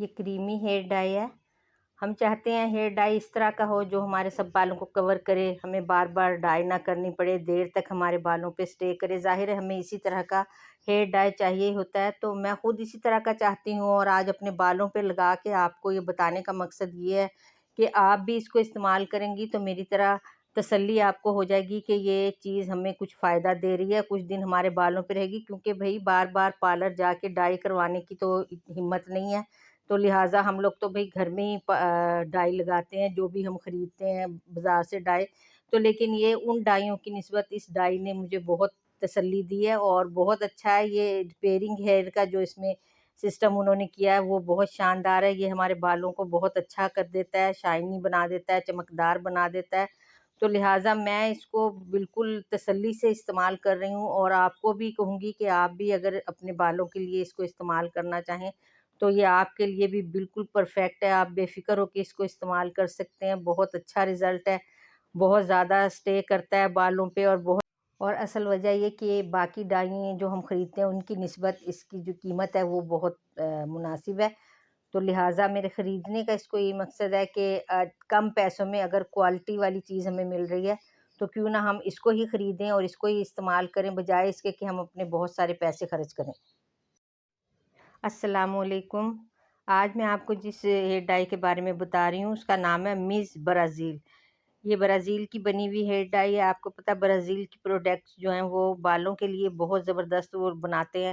یہ کریمی ہیئر ڈائی ہے۔ ہم چاہتے ہیں ہیئر ڈائی اس طرح کا ہو جو ہمارے سب بالوں کو کور کرے، ہمیں بار بار ڈائی نہ کرنی پڑے، دیر تک ہمارے بالوں پہ سٹے کرے۔ ظاہر ہے ہمیں اسی طرح کا ہیئر ڈائی چاہیے ہوتا ہے، تو میں خود اسی طرح کا چاہتی ہوں، اور آج اپنے بالوں پہ لگا کے آپ کو یہ بتانے کا مقصد یہ ہے کہ آپ بھی اس کو استعمال کریں گی تو میری طرح تسلی آپ کو ہو جائے گی کہ یہ چیز ہمیں کچھ فائدہ دے رہی ہے، کچھ دن ہمارے بالوں پہ رہے گی، کیونکہ بھئی بار بار پارلر جا کے ڈائی کروانے کی تو ہمت نہیں ہے، تو لہٰذا ہم لوگ تو بھئی گھر میں ہی ڈائی لگاتے ہیں، جو بھی ہم خریدتے ہیں بازار سے ڈائی۔ تو لیکن یہ ان ڈائیوں کی نسبت اس ڈائی نے مجھے بہت تسلی دی ہے، اور بہت اچھا ہے۔ یہ ریپیئرنگ ہیئر کا جو اس میں سسٹم انہوں نے کیا ہے وہ بہت شاندار ہے۔ یہ ہمارے بالوں کو بہت اچھا کر دیتا ہے، شائنی بنا دیتا ہے، چمکدار بنا دیتا ہے، تو لہٰذا میں اس کو بالکل تسلی سے استعمال کر رہی ہوں، اور آپ کو بھی کہوں گی کہ آپ بھی اگر اپنے بالوں کے لیے اس کو استعمال کرنا چاہیں تو یہ آپ کے لیے بھی بالکل پرفیکٹ ہے۔ آپ بے فکر ہو کے اس کو استعمال کر سکتے ہیں، بہت اچھا رزلٹ ہے، بہت زیادہ سٹے کرتا ہے بالوں پہ، اور اصل وجہ یہ کہ باقی ڈائیں جو ہم خریدتے ہیں ان کی نسبت اس کی جو قیمت ہے وہ بہت مناسب ہے، تو لہٰذا میرے خریدنے کا اس کو یہ مقصد ہے کہ کم پیسوں میں اگر کوالٹی والی چیز ہمیں مل رہی ہے تو کیوں نہ ہم اس کو ہی خریدیں اور اس کو ہی استعمال کریں، بجائے اس کے کہ ہم اپنے بہت سارے پیسے خرچ کریں۔ السلام علیکم۔ آج میں آپ کو جس ہیئر ڈائی کے بارے میں بتا رہی ہوں اس کا نام ہے میز برازیل۔ یہ برازیل کی بنی ہوئی ہیئر ڈائی ہے۔ آپ کو پتہ برازیل کی پروڈکٹس جو ہیں وہ بالوں کے لیے بہت زبردست وہ بناتے ہیں،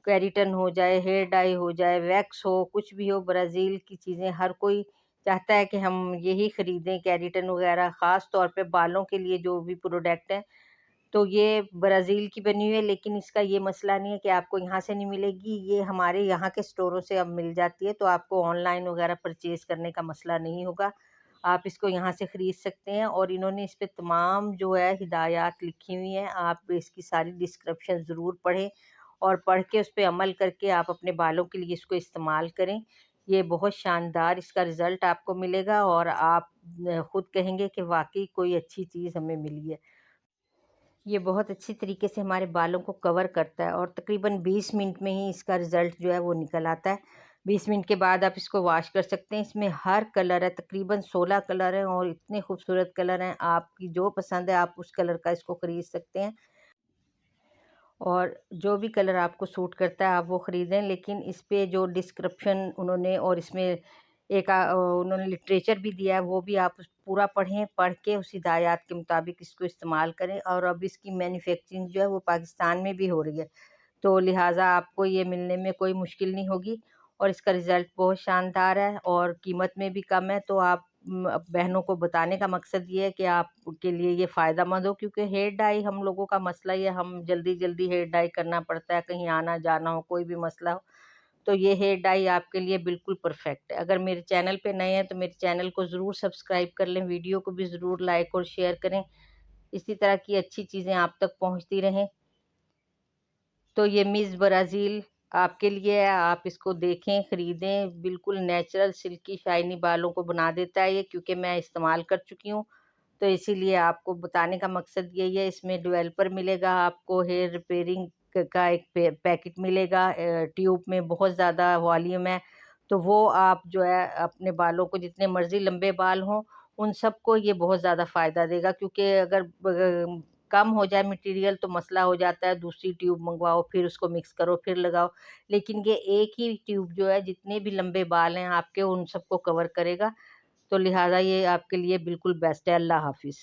کیریٹن ہو جائے، ہیئر ڈائی ہو جائے، ویکس ہو، کچھ بھی ہو، برازیل کی چیزیں ہر کوئی چاہتا ہے کہ ہم یہی خریدیں، کیریٹن وغیرہ، خاص طور پہ بالوں کے لیے جو بھی پروڈکٹ ہیں تو یہ برازیل کی بنی ہوئی ہے، لیکن اس کا یہ مسئلہ نہیں ہے کہ آپ کو یہاں سے نہیں ملے گی، یہ ہمارے یہاں کے سٹوروں سے اب مل جاتی ہے، تو آپ کو آن لائن وغیرہ پرچیز کرنے کا مسئلہ نہیں ہوگا، آپ اس کو یہاں سے خرید سکتے ہیں، اور انہوں نے اس پہ تمام جو ہے ہدایات لکھی ہوئی ہیں، آپ اس کی ساری ڈسکرپشن ضرور پڑھیں، اور پڑھ کے اس پہ عمل کر کے آپ اپنے بالوں کے لیے اس کو استعمال کریں۔ یہ بہت شاندار اس کا رزلٹ آپ کو ملے گا، اور آپ خود کہیں گے کہ واقعی کوئی اچھی چیز ہمیں ملی ہے۔ یہ بہت اچھی طریقے سے ہمارے بالوں کو کور کرتا ہے، اور تقریباً 20 منٹ میں ہی اس کا رزلٹ جو ہے وہ نکل آتا ہے۔ 20 منٹ کے بعد آپ اس کو واش کر سکتے ہیں۔ اس میں ہر کلر ہے، تقریباً 16 کلر ہیں، اور اتنے خوبصورت کلر ہیں، آپ کی جو پسند ہے آپ اس کلر کا اس کو خرید سکتے ہیں، اور جو بھی کلر آپ کو سوٹ کرتا ہے آپ وہ خریدیں، لیکن اس پہ جو ڈسکرپشن انہوں نے، اور اس میں ایک انہوں نے لٹریچر بھی دیا ہے، وہ بھی آپ پورا پڑھیں، پڑھ کے اس ہدایات کے مطابق اس کو استعمال کریں، اور اب اس کی مینوفیکچرنگ جو ہے وہ پاکستان میں بھی ہو رہی ہے، تو لہٰذا آپ کو یہ ملنے میں کوئی مشکل نہیں ہوگی، اور اس کا رزلٹ بہت شاندار ہے اور قیمت میں بھی کم ہے، تو آپ بہنوں کو بتانے کا مقصد یہ ہے کہ آپ کے لیے یہ فائدہ مند ہو، کیونکہ ہیئر ڈائی ہم لوگوں کا مسئلہ یہ ہم جلدی جلدی ہیئر ڈائی کرنا پڑتا ہے، کہیں آنا جانا ہو، کوئی بھی مسئلہ ہو، تو یہ ہیئر ڈائی آپ کے لیے بالکل پرفیکٹ ہے۔ اگر میرے چینل پہ نئے ہیں تو میرے چینل کو ضرور سبسکرائب کر لیں، ویڈیو کو بھی ضرور لائک اور شیئر کریں، اسی طرح کی اچھی چیزیں آپ تک پہنچتی رہیں۔ تو یہ میز برازیل آپ کے لیے ہے، آپ اس کو دیکھیں، خریدیں، بالکل نیچرل سلکی شائنی بالوں کو بنا دیتا ہے یہ، کیونکہ میں استعمال کر چکی ہوں، تو اسی لیے آپ کو بتانے کا مقصد یہی ہے۔ اس میں ڈویلپر ملے گا آپ کو، ہیئر ریپیئرنگ کا ایک پیکٹ ملے گا، ٹیوب میں بہت زیادہ والیوم ہے، تو وہ آپ جو ہے اپنے بالوں کو جتنے مرضی لمبے بال ہوں ان سب کو یہ بہت زیادہ فائدہ دے گا، کیونکہ اگر کم ہو جائے مٹیریل تو مسئلہ ہو جاتا ہے، دوسری ٹیوب منگواؤ، پھر اس کو مکس کرو، پھر لگاؤ، لیکن یہ ایک ہی ٹیوب جو ہے جتنے بھی لمبے بال ہیں آپ کے ان سب کو کور کرے گا، تو لہٰذا یہ آپ کے لیے بالکل بیسٹ ہے۔ اللہ حافظ۔